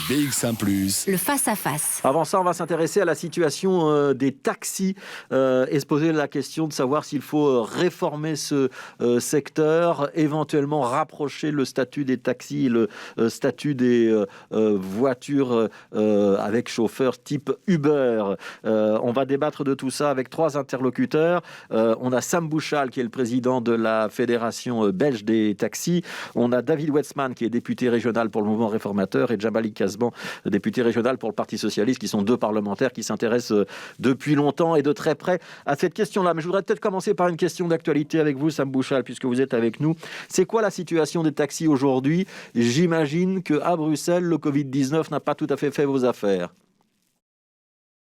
BX1+. Le face-à-face. Avant ça, on va s'intéresser à la situation des taxis et se poser la question de savoir s'il faut réformer ce secteur, éventuellement rapprocher le statut des taxis et le statut des voitures avec chauffeur type Uber. On va débattre de tout ça avec trois interlocuteurs. On a Sam Bouchal, qui est le président de la Fédération belge des taxis. On a David Wetzman, qui est député régional pour le mouvement réformateur, et Djamali Kasban, député régional pour le Parti socialiste, qui sont deux parlementaires qui s'intéressent depuis longtemps et de très près à cette question-là. Mais je voudrais peut-être commencer par une question d'actualité avec vous, Sam Bouchal, puisque vous êtes avec nous. C'est quoi la situation des taxis aujourd'hui ? J'imagine qu'à Bruxelles, le Covid-19 n'a pas tout à fait vos affaires.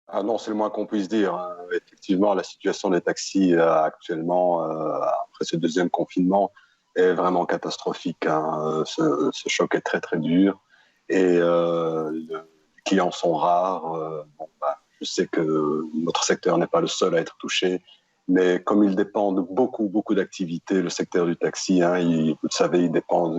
Ah non, c'est le moins qu'on puisse dire. Effectivement, la situation des taxis actuellement, après ce deuxième confinement, est vraiment catastrophique. Ce choc est très très dur et les clients sont rares. Je sais que notre secteur n'est pas le seul à être touché, mais comme il dépend de beaucoup d'activités, le secteur du taxi, vous le savez, il dépend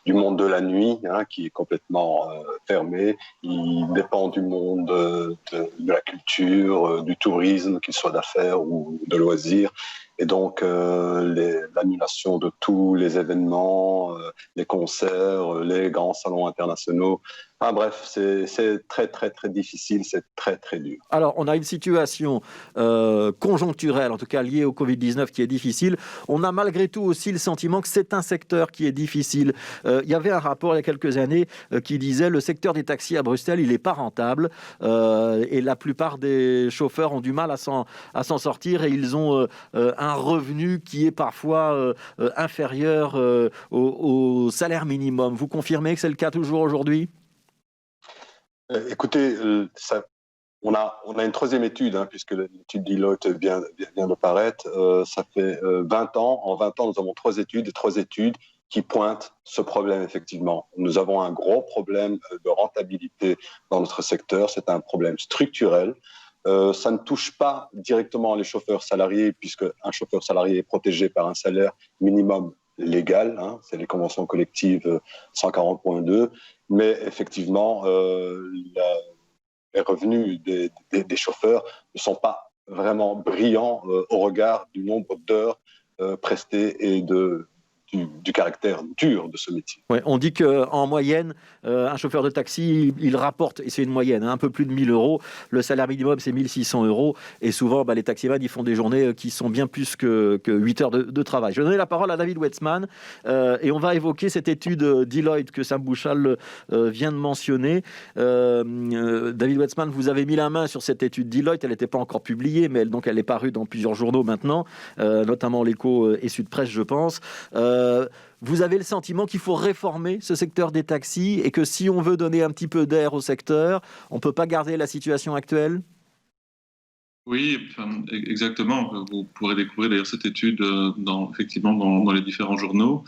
du monde de la nuit, qui est complètement fermé. Il dépend du monde de la culture, du tourisme, qu'il soit d'affaires ou de loisirs. Et donc, l'annulation de tous les événements, les concerts, les grands salons internationaux. Bref, c'est très difficile, c'est très dur. Alors, on a une situation conjoncturelle, en tout cas liée au Covid-19, qui est difficile. On a malgré tout aussi le sentiment que c'est un secteur qui est difficile. Il y avait un rapport il y a quelques années qui disait le secteur des taxis à Bruxelles, il n'est pas rentable et la plupart des chauffeurs ont du mal à s'en sortir et ils ont un revenu qui est parfois inférieur au salaire minimum. Vous confirmez que c'est le cas toujours aujourd'hui ? Écoutez, on a une troisième étude, puisque l'étude Deloitte vient de paraître. Ça fait 20 ans. En 20 ans, nous avons trois études qui pointent ce problème, effectivement. Nous avons un gros problème de rentabilité dans notre secteur. C'est un problème structurel. Ça ne touche pas directement les chauffeurs salariés, puisque un chauffeur salarié est protégé par un salaire minimum légal, c'est les conventions collectives 140.2, mais effectivement, les revenus des chauffeurs ne sont pas vraiment brillants au regard du nombre d'heures prestées et du caractère dur de ce métier. Ouais, on dit qu'en moyenne, un chauffeur de taxi, il rapporte, et c'est une moyenne, un peu plus de 1 000 euros. Le salaire minimum, c'est 1 600 euros. Et souvent, les taximans, ils font des journées qui sont bien plus que 8 heures de travail. Je vais donner la parole à David Wetzman et on va évoquer cette étude Deloitte que Sam Bouchal vient de mentionner. David Wetzman, vous avez mis la main sur cette étude Deloitte. Elle n'était pas encore publiée, mais elle est parue dans plusieurs journaux maintenant, notamment l'Écho et Sud Presse, je pense. Vous avez le sentiment qu'il faut réformer ce secteur des taxis et que si on veut donner un petit peu d'air au secteur, on ne peut pas garder la situation actuelle ? Oui, exactement. Vous pourrez découvrir d'ailleurs cette étude effectivement dans les différents journaux.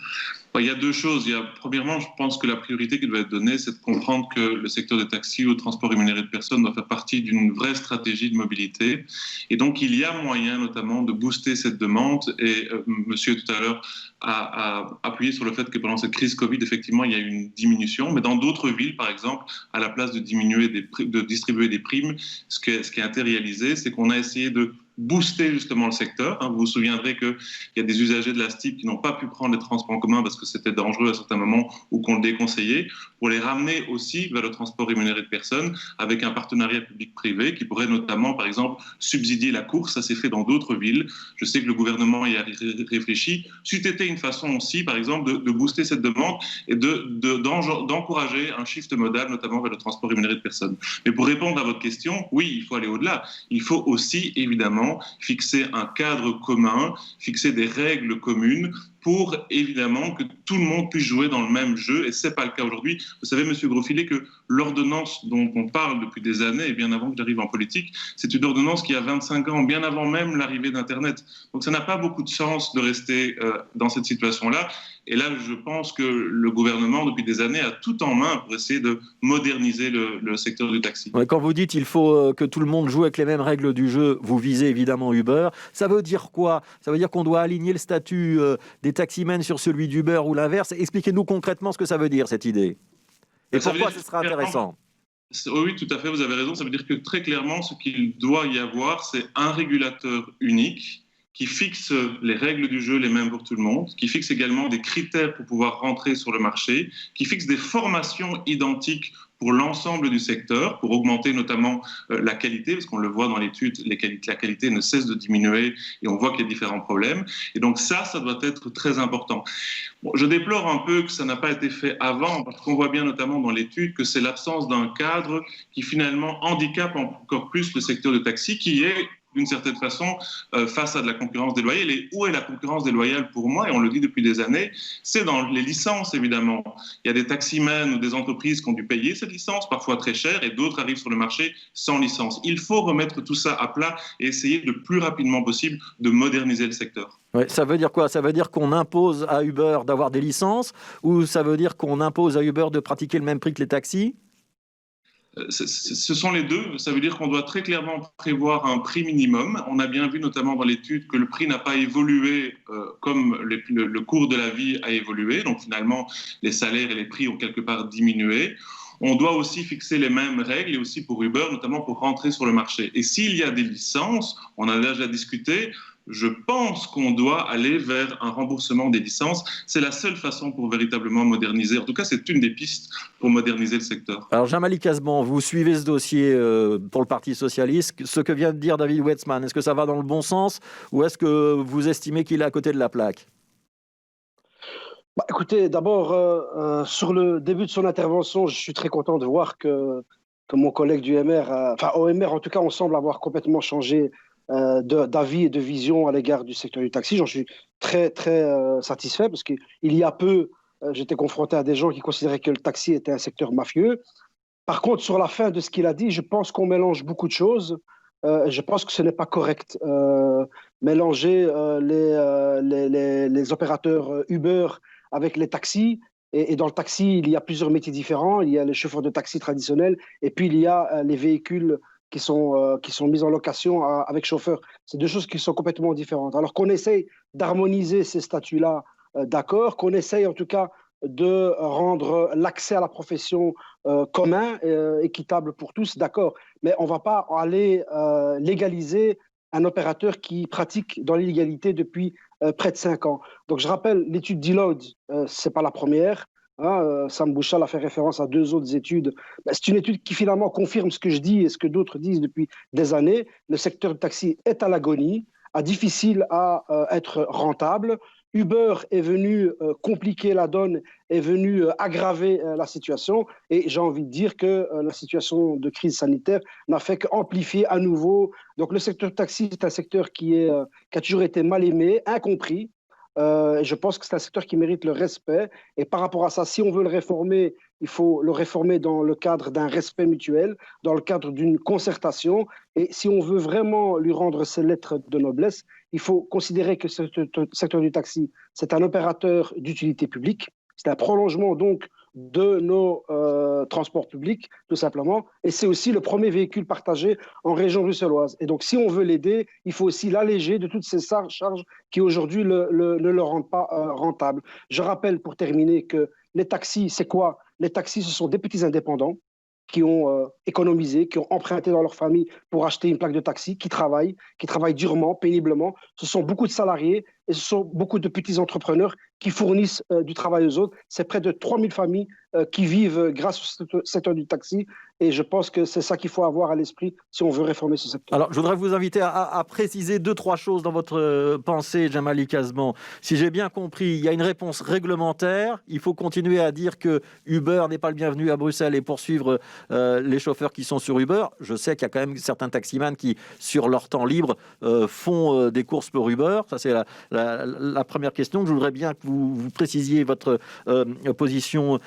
Il y a deux choses. Premièrement, je pense que la priorité qui doit être donnée, c'est de comprendre que le secteur des taxis ou le transport rémunéré de personnes doit faire partie d'une vraie stratégie de mobilité. Et donc, il y a moyen notamment de booster cette demande. Et monsieur tout à l'heure a appuyé sur le fait que pendant cette crise Covid, effectivement, il y a eu une diminution. Mais dans d'autres villes, par exemple, à la place de distribuer des primes, ce qui a été réalisé, c'est qu'on a essayé de booster justement le secteur. Vous vous souviendrez qu'il y a des usagers de la STIP qui n'ont pas pu prendre les transports en commun parce que c'était dangereux à certains moments ou qu'on le déconseillait, pour les ramener aussi vers le transport rémunéré de personnes avec un partenariat public-privé qui pourrait notamment, par exemple, subsidier la course. Ça s'est fait dans d'autres villes. Je sais que le gouvernement y a réfléchi. C'eût été une façon aussi, par exemple, de booster cette demande et d'encourager un shift modal, notamment vers le transport rémunéré de personnes. Mais pour répondre à votre question, oui, il faut aller au-delà. Il faut aussi, évidemment, fixer un cadre commun, fixer des règles communes pour évidemment que tout le monde puisse jouer dans le même jeu, et ce n'est pas le cas aujourd'hui. Vous savez, M. Grosfilet, que l'ordonnance dont on parle depuis des années, et bien avant que j'arrive en politique, c'est une ordonnance qui a 25 ans, bien avant même l'arrivée d'Internet. Donc ça n'a pas beaucoup de sens de rester dans cette situation-là. Et là, je pense que le gouvernement, depuis des années, a tout en main pour essayer de moderniser le secteur du taxi. Ouais, quand vous dites qu'il faut que tout le monde joue avec les mêmes règles du jeu, vous visez évidemment Uber. Ça veut dire quoi ? Ça veut dire qu'on doit aligner le statut des taximens sur celui d'Uber ou l'inverse ? Expliquez-nous concrètement ce que ça veut dire, cette idée. Et pourquoi ce sera intéressant ? Oui, tout à fait, vous avez raison. Ça veut dire que très clairement, ce qu'il doit y avoir, c'est un régulateur unique qui fixe les règles du jeu les mêmes pour tout le monde, qui fixe également des critères pour pouvoir rentrer sur le marché, qui fixe des formations identiques pour l'ensemble du secteur, pour augmenter notamment la qualité, parce qu'on le voit dans l'étude, la qualité ne cesse de diminuer et on voit qu'il y a différents problèmes. Et donc ça doit être très important. Bon, je déplore un peu que ça n'a pas été fait avant, parce qu'on voit bien notamment dans l'étude que c'est l'absence d'un cadre qui finalement handicape encore plus le secteur du taxi, qui est d'une certaine façon, face à de la concurrence déloyale. Et où est la concurrence déloyale pour moi? Et on le dit depuis des années, c'est dans les licences, évidemment. Il y a des taximens ou des entreprises qui ont dû payer cette licence, parfois très cher, et d'autres arrivent sur le marché sans licence. Il faut remettre tout ça à plat et essayer le plus rapidement possible de moderniser le secteur. Ouais, ça veut dire quoi? Ça veut dire qu'on impose à Uber d'avoir des licences, ou ça veut dire qu'on impose à Uber de pratiquer le même prix que les taxis? Ce sont les deux. Ça veut dire qu'on doit très clairement prévoir un prix minimum. On a bien vu notamment dans l'étude que le prix n'a pas évolué comme le cours de la vie a évolué. Donc finalement, les salaires et les prix ont quelque part diminué. On doit aussi fixer les mêmes règles, et aussi pour Uber, notamment pour rentrer sur le marché. Et s'il y a des licences, on a déjà discuté, je pense qu'on doit aller vers un remboursement des licences. C'est la seule façon pour véritablement moderniser. En tout cas, c'est une des pistes pour moderniser le secteur. Alors, Jean-Malik Azman, vous suivez ce dossier pour le Parti socialiste. Ce que vient de dire David Wetzman, est-ce que ça va dans le bon sens ou est-ce que vous estimez qu'il est à côté de la plaque? Écoutez, d'abord, sur le début de son intervention, je suis très content de voir que mon collègue du MR, au MR en tout cas, on semble avoir complètement changé d'avis et de vision à l'égard du secteur du taxi. J'en suis très, très satisfait parce qu'il y a peu, j'étais confronté à des gens qui considéraient que le taxi était un secteur mafieux. Par contre, sur la fin de ce qu'il a dit, je pense qu'on mélange beaucoup de choses. Je pense que ce n'est pas correct. Mélanger les opérateurs Uber avec les taxis. Et dans le taxi, il y a plusieurs métiers différents. Il y a les chauffeurs de taxi traditionnels et puis il y a les véhicules qui sont mis en location avec chauffeur. C'est deux choses qui sont complètement différentes. Alors qu'on essaye d'harmoniser ces statuts-là, d'accord, qu'on essaye en tout cas de rendre l'accès à la profession commun, équitable pour tous, d'accord, mais on ne va pas aller légaliser un opérateur qui pratique dans l'illégalité depuis près de 5 ans. Donc je rappelle, l'étude Deloitte, ce n'est pas la première. Sam Bouchal a fait référence à 2 autres études. C'est une étude qui finalement confirme ce que je dis et ce que d'autres disent depuis des années. Le secteur du taxi est à l'agonie, difficile à être rentable. Uber est venu compliquer la donne, est venu aggraver la situation. Et j'ai envie de dire que la situation de crise sanitaire n'a fait qu'amplifier à nouveau. Donc le secteur du taxi est un secteur qui a toujours été mal aimé, incompris. Et je pense que c'est un secteur qui mérite le respect. Et par rapport à ça, si on veut le réformer, il faut le réformer dans le cadre d'un respect mutuel, dans le cadre d'une concertation. Et si on veut vraiment lui rendre ses lettres de noblesse, il faut considérer que ce secteur du taxi, c'est un opérateur d'utilité publique. C'est un prolongement donc de nos transports publics, tout simplement. Et c'est aussi le premier véhicule partagé en région bruxelloise. Et donc, si on veut l'aider, il faut aussi l'alléger de toutes ces charges qui aujourd'hui ne le rendent pas rentable. Je rappelle, pour terminer, que les taxis, c'est quoi? Les taxis, ce sont des petits indépendants qui ont économisé, qui ont emprunté dans leur famille pour acheter une plaque de taxi, qui travaillent durement, péniblement. Ce sont beaucoup de salariés et ce sont beaucoup de petits entrepreneurs qui fournissent du travail aux autres. C'est près de 3000 familles qui vivent grâce au secteur du taxi. Et je pense que c'est ça qu'il faut avoir à l'esprit si on veut réformer ce secteur. Alors, je voudrais vous inviter à préciser 2-3 choses dans votre pensée, Jean-Malik Azman. Si j'ai bien compris, il y a une réponse réglementaire. Il faut continuer à dire que Uber n'est pas le bienvenu à Bruxelles et poursuivre les chauffeurs qui sont sur Uber. Je sais qu'il y a quand même certains taximans qui, sur leur temps libre, font des courses pour Uber. Ça, c'est la première question. Je voudrais bien que vous précisiez votre position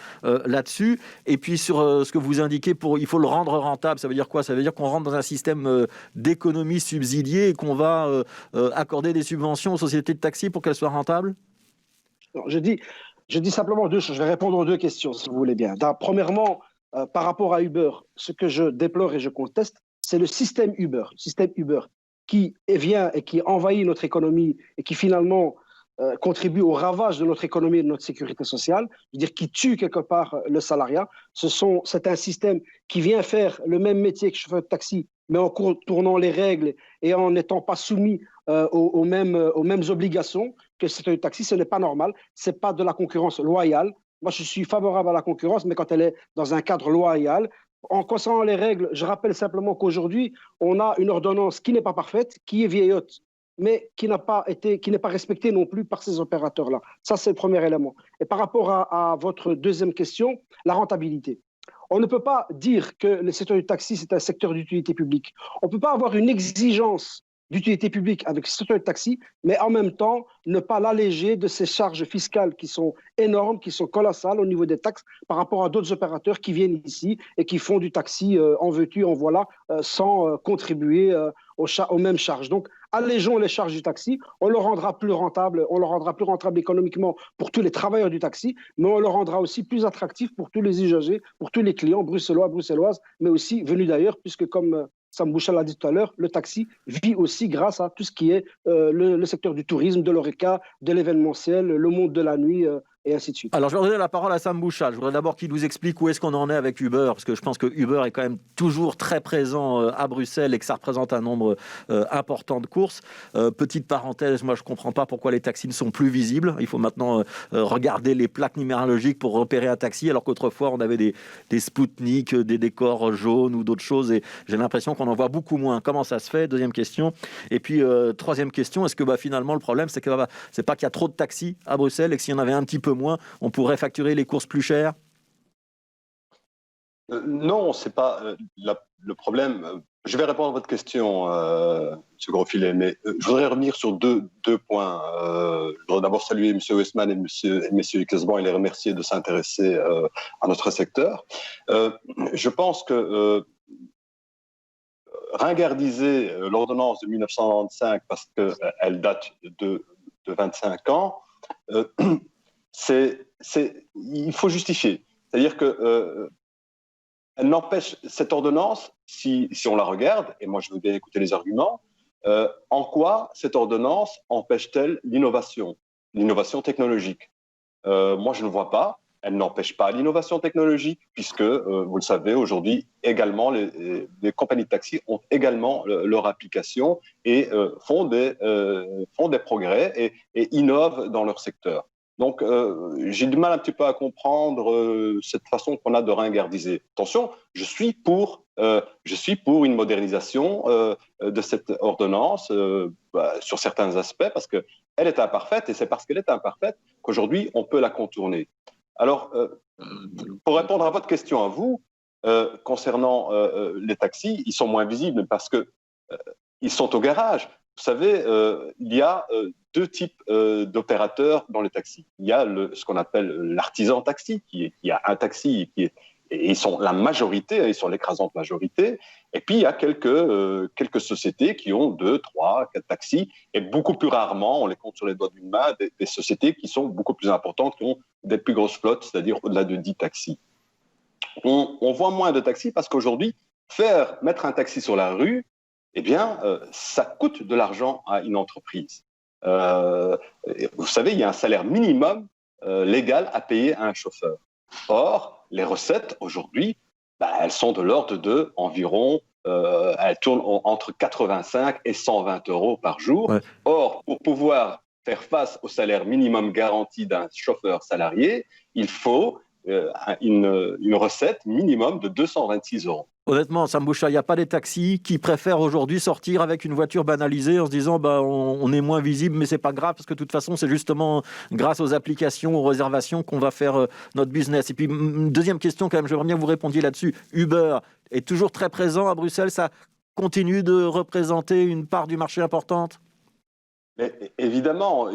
là-dessus. Et puis, sur ce que vous indiquez, il faut le rendre rentable. Ça veut dire quoi? Ça veut dire qu'on rentre dans un système d'économie subsidiée et qu'on va accorder des subventions aux sociétés de taxi pour qu'elles soient rentables? Non, je dis simplement 2 choses. Je vais répondre aux 2 questions, si vous voulez bien. Premièrement, par rapport à Uber, ce que je déplore et je conteste, c'est le système Uber qui vient et qui envahit notre économie et qui finalement contribuent au ravage de notre économie et de notre sécurité sociale, je veux dire qui tue quelque part le salariat. C'est un système qui vient faire le même métier que chauffeur de taxi, mais en contournant les règles et en n'étant pas soumis aux mêmes obligations que c'est un taxi. Ce n'est pas normal, ce n'est pas de la concurrence loyale. Moi, je suis favorable à la concurrence, mais quand elle est dans un cadre loyal. En concernant les règles, je rappelle simplement qu'aujourd'hui, on a une ordonnance qui n'est pas parfaite, qui est vieillotte, mais qui n'est pas respectée non plus par ces opérateurs-là. Ça, c'est le premier élément. Et par rapport à votre deuxième question, la rentabilité. On ne peut pas dire que le secteur du taxi, c'est un secteur d'utilité publique. On ne peut pas avoir une exigence d'utilité publique avec le secteur du taxi, mais en même temps, ne pas l'alléger de ces charges fiscales qui sont énormes, qui sont colossales au niveau des taxes par rapport à d'autres opérateurs qui viennent ici et qui font du taxi en veux-tu, en voilà, sans contribuer aux mêmes charges. Donc, allégeons les charges du taxi, on le rendra plus rentable économiquement pour tous les travailleurs du taxi, mais on le rendra aussi plus attractif pour tous les usagers, pour tous les clients bruxellois, bruxelloises, mais aussi venus d'ailleurs, puisque comme Sam Bouchal l'a dit tout à l'heure, le taxi vit aussi grâce à tout ce qui est le secteur du tourisme, de l'ORECA, de l'événementiel, le monde de la nuit, et ainsi de suite. Alors, je vais donner la parole à Sam Bouchal. Je voudrais d'abord qu'il nous explique où est-ce qu'on en est avec Uber, parce que je pense que Uber est quand même toujours très présent à Bruxelles et que ça représente un nombre important de courses. Petite parenthèse, moi je ne comprends pas pourquoi les taxis ne sont plus visibles. Il faut maintenant regarder les plaques numérologiques pour repérer un taxi, alors qu'autrefois on avait des Spoutnik, des décors jaunes ou d'autres choses, et j'ai l'impression qu'on en voit beaucoup moins. Comment ça se fait? Deuxième question. Et puis, troisième question, est-ce que finalement le problème, c'est que c'est pas qu'il y a trop de taxis à Bruxelles et que s'il y en avait un petit peu moins, on pourrait facturer les courses plus chères? Non, c'est pas le problème. Je vais répondre à votre question, M. Grosfilet, mais je voudrais revenir sur deux points. Je voudrais d'abord saluer M. Westman et M. Ickesban et les remercier de s'intéresser à notre secteur. Je pense que ringardiser l'ordonnance de 1995 parce qu'elle date de 25 ans, il faut justifier. C'est-à-dire que elle n'empêche cette ordonnance, si on la regarde, et moi je veux bien écouter les arguments, en quoi cette ordonnance empêche-t-elle l'innovation technologique? Moi je ne vois pas. Elle n'empêche pas l'innovation technologique, puisque, vous le savez, aujourd'hui, également, les compagnies de taxi ont également leur application et font des progrès et innovent dans leur secteur. Donc, j'ai du mal un petit peu à comprendre cette façon qu'on a de ringardiser. Attention, je suis pour une modernisation de cette ordonnance sur certains aspects, parce qu'elle est imparfaite, et c'est parce qu'elle est imparfaite qu'aujourd'hui, on peut la contourner. Alors, pour répondre à votre question à vous, concernant les taxis, ils sont moins visibles parce qu'ils sont au garage. Vous savez, il y a deux types d'opérateurs dans les taxis. Il y a ce qu'on appelle l'artisan taxi, qui a un taxi et ils sont la majorité, ils sont l'écrasante majorité. Et puis, il y a quelques sociétés qui ont 2, 3, 4 taxis. Et beaucoup plus rarement, on les compte sur les doigts d'une main, des sociétés qui sont beaucoup plus importantes, qui ont des plus grosses flottes, c'est-à-dire au-delà de 10 taxis. On voit moins de taxis parce qu'aujourd'hui, mettre un taxi sur la rue, eh bien, ça coûte de l'argent à une entreprise. Vous savez, il y a un salaire minimum légal à payer à un chauffeur. Or, les recettes aujourd'hui, elles sont de l'ordre de environ, elles tournent entre 85 et 120 euros par jour. Ouais. Or, pour pouvoir faire face au salaire minimum garanti d'un chauffeur salarié, il faut une recette minimum de 226 euros. Honnêtement, Sam Bouchal, il n'y a pas des taxis qui préfèrent aujourd'hui sortir avec une voiture banalisée en se disant on est moins visible, mais c'est pas grave parce que de toute façon, c'est justement grâce aux applications, aux réservations qu'on va faire notre business. Et puis, deuxième question, quand même, j'aimerais bien que vous répondiez là-dessus. Uber est toujours très présent à Bruxelles, ça continue de représenter une part du marché importante? Mais, évidemment.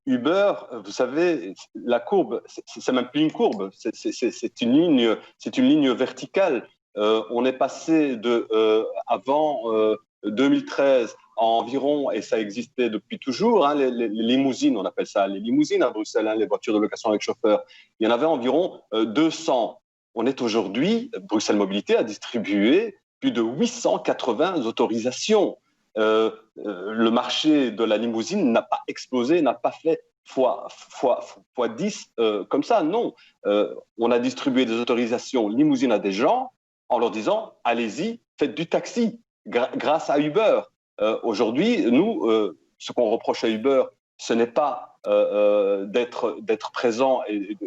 Uber, vous savez, la courbe, c'est même plus une courbe, c'est une ligne verticale. On est passé avant 2013 à environ, et ça existait depuis toujours, les limousines, on appelle ça les limousines à Bruxelles, les voitures de location avec chauffeur. Il y en avait environ 200. On est aujourd'hui, Bruxelles Mobilité a distribué plus de 880 autorisations. le marché de la limousine n'a pas explosé, n'a pas fait fois 10 comme ça. Non, on a distribué des autorisations limousine à des gens en leur disant « allez-y, faites du taxi » grâce à Uber. Aujourd'hui, nous, ce qu'on reproche à Uber, ce n'est pas d'être présent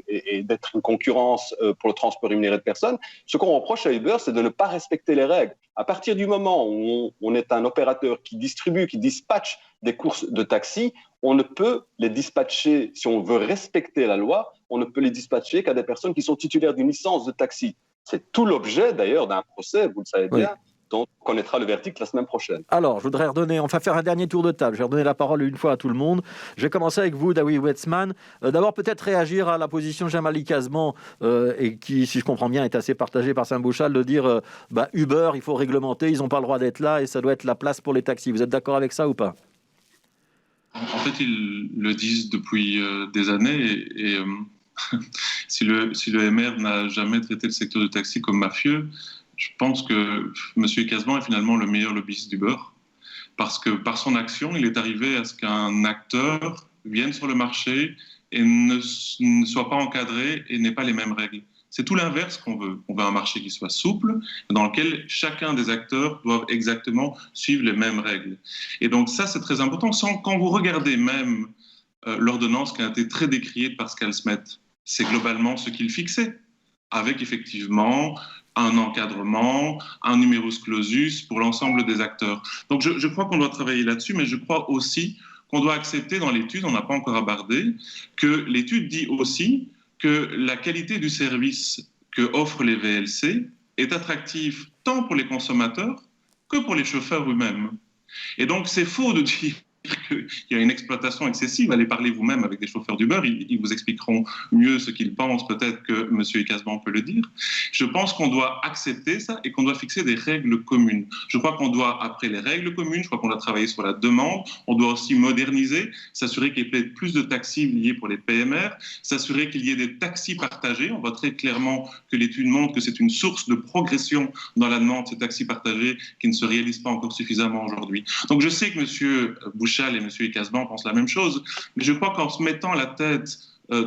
et d'être une concurrence pour le transport rémunéré de personnes. Ce qu'on reproche à Uber, c'est de ne pas respecter les règles. À partir du moment où on est un opérateur qui distribue, qui dispatche des courses de taxi, on ne peut les dispatcher, si on veut respecter la loi, on ne peut les dispatcher qu'à des personnes qui sont titulaires d'une licence de taxi. C'est tout l'objet d'ailleurs d'un procès, vous le savez bien, dont on connaîtra le verdict la semaine prochaine. Alors, je voudrais faire un dernier tour de table. Je vais redonner la parole une fois à tout le monde. Je vais commencer avec vous, David Wetzman. D'abord, peut-être réagir à la position de Jamali Kazban, et qui, si je comprends bien, est assez partagée par Saint-Bouchal, de dire Uber, il faut réglementer, ils n'ont pas le droit d'être là et ça doit être la place pour les taxis. Vous êtes d'accord avec ça ou pas ? En fait, ils le disent depuis des années et si le MR n'a jamais traité le secteur du taxi comme mafieux, je pense que M. Kazban est finalement le meilleur lobbyiste d'Uber parce que par son action, il est arrivé à ce qu'un acteur vienne sur le marché et ne soit pas encadré et n'ait pas les mêmes règles. C'est tout l'inverse qu'on veut. On veut un marché qui soit souple, dans lequel chacun des acteurs doit exactement suivre les mêmes règles. Et donc ça, c'est très important. Quand vous regardez même l'ordonnance qui a été très décriée de Pascal Smet, c'est globalement ce qu'il fixait, avec effectivement un encadrement, un numerus clausus pour l'ensemble des acteurs. Donc je crois qu'on doit travailler là-dessus, mais je crois aussi qu'on doit accepter dans l'étude, on n'a pas encore abordé, que l'étude dit aussi que la qualité du service que offrent les VLC est attractive tant pour les consommateurs que pour les chauffeurs eux-mêmes. Et donc c'est faux de dire qu'il y a une exploitation excessive. Allez parler vous-même avec des chauffeurs d'Uber, ils vous expliqueront mieux ce qu'ils pensent peut-être que M. Kazban peut le dire. Je pense qu'on doit accepter ça et qu'on doit fixer des règles communes. Je crois qu'on doit, après les règles communes, je crois qu'on doit travailler sur la demande, on doit aussi moderniser, s'assurer qu'il y ait plus de taxis liés pour les PMR, s'assurer qu'il y ait des taxis partagés. On voit très clairement que l'étude montre que c'est une source de progression dans la demande, ces taxis partagés qui ne se réalisent pas encore suffisamment aujourd'hui. Donc je sais que M. Bouchal et M. Kazban pensent la même chose, mais je crois qu'en se mettant la tête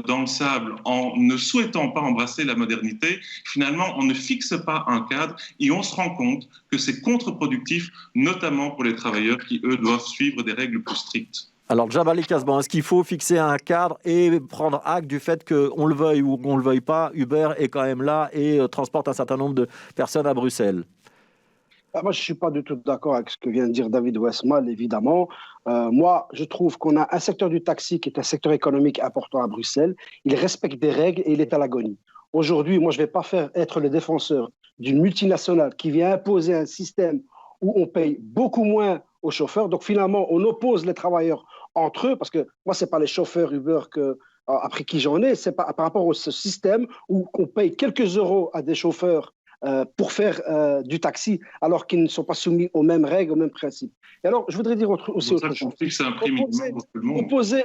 dans le sable, en ne souhaitant pas embrasser la modernité, finalement, on ne fixe pas un cadre et on se rend compte que c'est contre-productif, notamment pour les travailleurs qui, eux, doivent suivre des règles plus strictes. Alors, Jamali Kazban, est-ce qu'il faut fixer un cadre et prendre acte du fait qu'on le veuille ou qu'on ne le veuille pas, Uber est quand même là et transporte un certain nombre de personnes à Bruxelles ? Moi, je ne suis pas du tout d'accord avec ce que vient de dire David Wetzman, évidemment. Moi, je trouve qu'on a un secteur du taxi qui est un secteur économique important à Bruxelles. Il respecte des règles et il est à l'agonie. Aujourd'hui, moi, je ne vais pas être le défenseur d'une multinationale qui vient imposer un système où on paye beaucoup moins aux chauffeurs. Donc, finalement, on oppose les travailleurs entre eux, parce que moi, ce n'est pas les chauffeurs Uber après qui j'en ai, c'est par rapport à ce système où on paye quelques euros à des chauffeurs pour faire du taxi, alors qu'ils ne sont pas soumis aux mêmes règles, aux mêmes principes. Et alors, je voudrais dire aussi autre chose.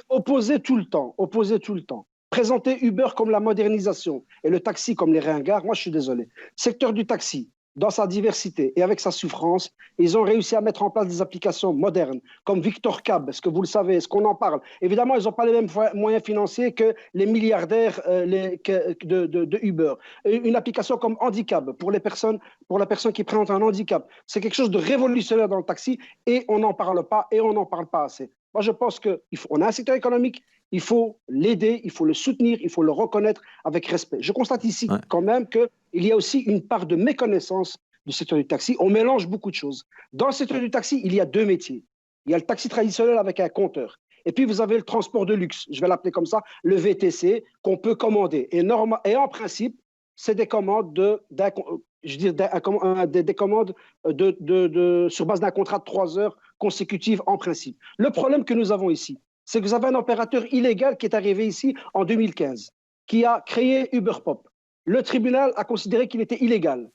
Opposer tout le temps. Présenter Uber comme la modernisation et le taxi comme les ringards, moi je suis désolé. Secteur du taxi, dans sa diversité et avec sa souffrance, ils ont réussi à mettre en place des applications modernes, comme Victor Cab, est-ce que vous le savez, est-ce qu'on en parle? Évidemment, ils n'ont pas les mêmes moyens financiers que les milliardaires de Uber. Une application comme Handicap, pour la personne qui présente un handicap, c'est quelque chose de révolutionnaire dans le taxi et on n'en parle pas et on n'en parle pas assez. Moi, je pense qu'on a un secteur économique, il faut l'aider, il faut le soutenir, il faut le reconnaître avec respect. Je constate ici quand même qu'il y a aussi une part de méconnaissance du secteur du taxi. On mélange beaucoup de choses. Dans le secteur du taxi, il y a deux métiers. Il y a le taxi traditionnel avec un compteur. Et puis, vous avez le transport de luxe, je vais l'appeler comme ça, le VTC, qu'on peut commander. Et en principe, c'est des commandes des commandes sur base d'un contrat de 3 heures consécutives en principe. Le problème que nous avons ici, c'est que vous avez un opérateur illégal qui est arrivé ici en 2015, qui a créé UberPop. Le tribunal a considéré qu'il était illégal.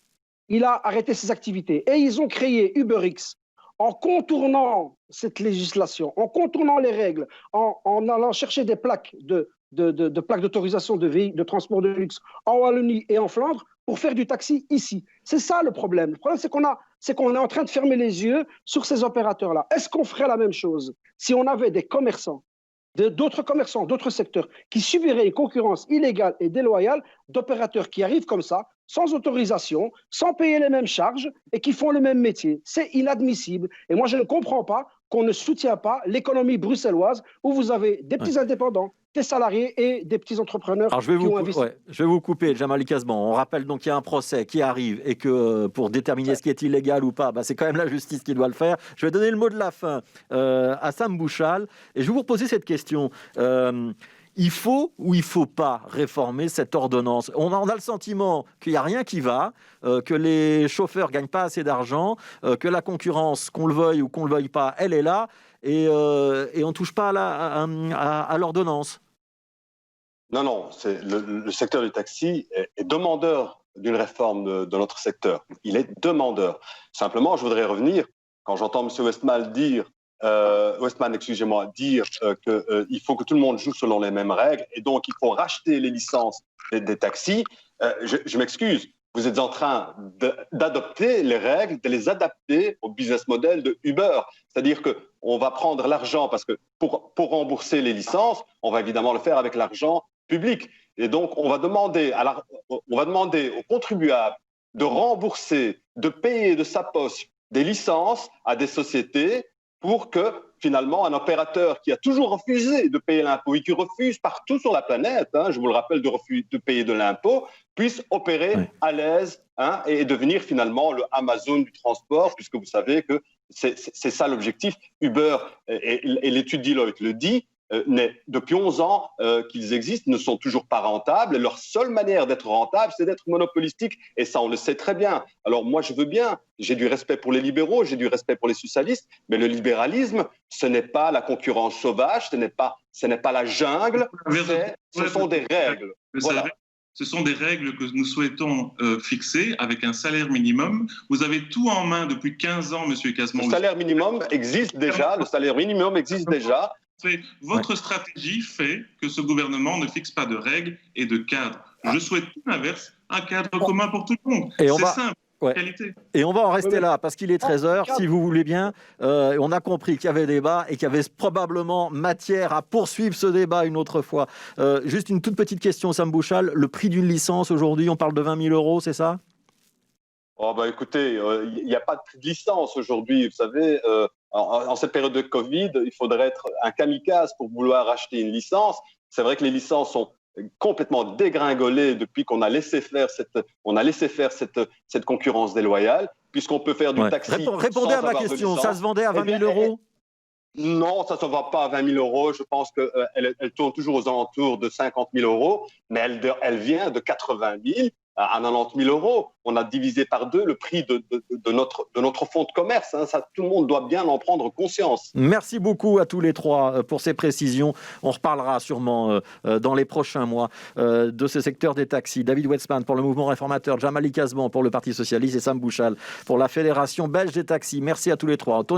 Il a arrêté ses activités. Et ils ont créé UberX en contournant cette législation, en contournant les règles, en allant chercher des plaques de plaques d'autorisation de transport de luxe en Wallonie et en Flandre pour faire du taxi ici. C'est ça le problème. Le problème, c'est qu'on a c'est qu'on est en train de fermer les yeux sur ces opérateurs-là. Est-ce qu'on ferait la même chose si on avait des commerçants, d'autres commerçants, d'autres secteurs qui subiraient une concurrence illégale et déloyale d'opérateurs qui arrivent comme ça, sans autorisation, sans payer les mêmes charges et qui font le même métier? C'est inadmissible. Et moi, je ne comprends pas qu'on ne soutient pas l'économie bruxelloise où vous avez des petits indépendants, des salariés et des petits entrepreneurs. Alors, je vais vous couper, Djamali Kazban. On rappelle donc qu'il y a un procès qui arrive et que pour déterminer ce qui est illégal ou pas, c'est quand même la justice qui doit le faire. Je vais donner le mot de la fin à Sam Bouchal et je vais vous reposer cette question. Il faut ou il ne faut pas réformer cette ordonnance? On a le sentiment qu'il n'y a rien qui va, que les chauffeurs ne gagnent pas assez d'argent, que la concurrence, qu'on le veuille ou qu'on ne le veuille pas, elle est là et on ne touche pas à l'ordonnance. Non, le secteur du taxi est demandeur d'une réforme de notre secteur. Il est demandeur. Simplement, je voudrais revenir, quand j'entends M. Westman dire qu'il faut que tout le monde joue selon les mêmes règles et donc il faut racheter les licences des taxis. Je m'excuse, vous êtes en train d'adopter les règles, de les adapter au business model de Uber. C'est-à-dire qu'on va prendre l'argent parce que pour rembourser les licences, on va évidemment le faire avec l'argent public. Et donc, on va demander aux contribuables de rembourser, de payer de sa poche des licences à des sociétés pour que, finalement, un opérateur qui a toujours refusé de payer l'impôt et qui refuse partout sur la planète, je vous le rappelle, de payer de l'impôt, puisse opérer à l'aise et devenir finalement le Amazon du transport, puisque vous savez que c'est ça l'objectif. Uber, et l'étude Deloitte le dit, depuis 11 ans qu'ils existent, ne sont toujours pas rentables. Et leur seule manière d'être rentable, c'est d'être monopolistique. Et ça, on le sait très bien. Alors moi, je veux bien, j'ai du respect pour les libéraux, j'ai du respect pour les socialistes, mais le libéralisme, ce n'est pas la concurrence sauvage, ce n'est pas la jungle, ce sont des règles. Voilà. Ce sont des règles que nous souhaitons fixer avec un salaire minimum. Vous avez tout en main depuis 15 ans, M. Kazban. Le salaire minimum existe déjà. Votre stratégie fait que ce gouvernement ne fixe pas de règles et de cadres. Je souhaite tout l'inverse, un cadre commun pour tout le monde. C'est simple. Qualité. Et on va en rester là parce qu'il est 13h, si vous voulez bien. On a compris qu'il y avait débat et qu'il y avait probablement matière à poursuivre ce débat une autre fois. Juste une toute petite question, Sam Bouchal. Le prix d'une licence aujourd'hui, on parle de 20 000 €, c'est ça? Écoutez, il n'y a pas de prix de licence aujourd'hui. Vous savez, en cette période de Covid, il faudrait être un kamikaze pour vouloir acheter une licence. C'est vrai que les licences sont complètement dégringolées depuis qu'on a laissé faire cette concurrence déloyale, puisqu'on peut faire du taxi. Répondez à ma question, ça se vendait à 20 000 €? Non, ça ne se vend pas à 20 000 €. Je pense qu'elle tourne toujours aux alentours de 50 000 €, mais elle vient de 80 000 à 90 000 €. On a divisé par 2 le prix de notre fonds de commerce. Ça, tout le monde doit bien en prendre conscience. Merci beaucoup à tous les trois pour ces précisions. On reparlera sûrement dans les prochains mois de ce secteur des taxis. David Westman pour le mouvement réformateur, Djamali Kazban pour le Parti socialiste et Sam Bouchal pour la Fédération belge des taxis. Merci à tous les trois.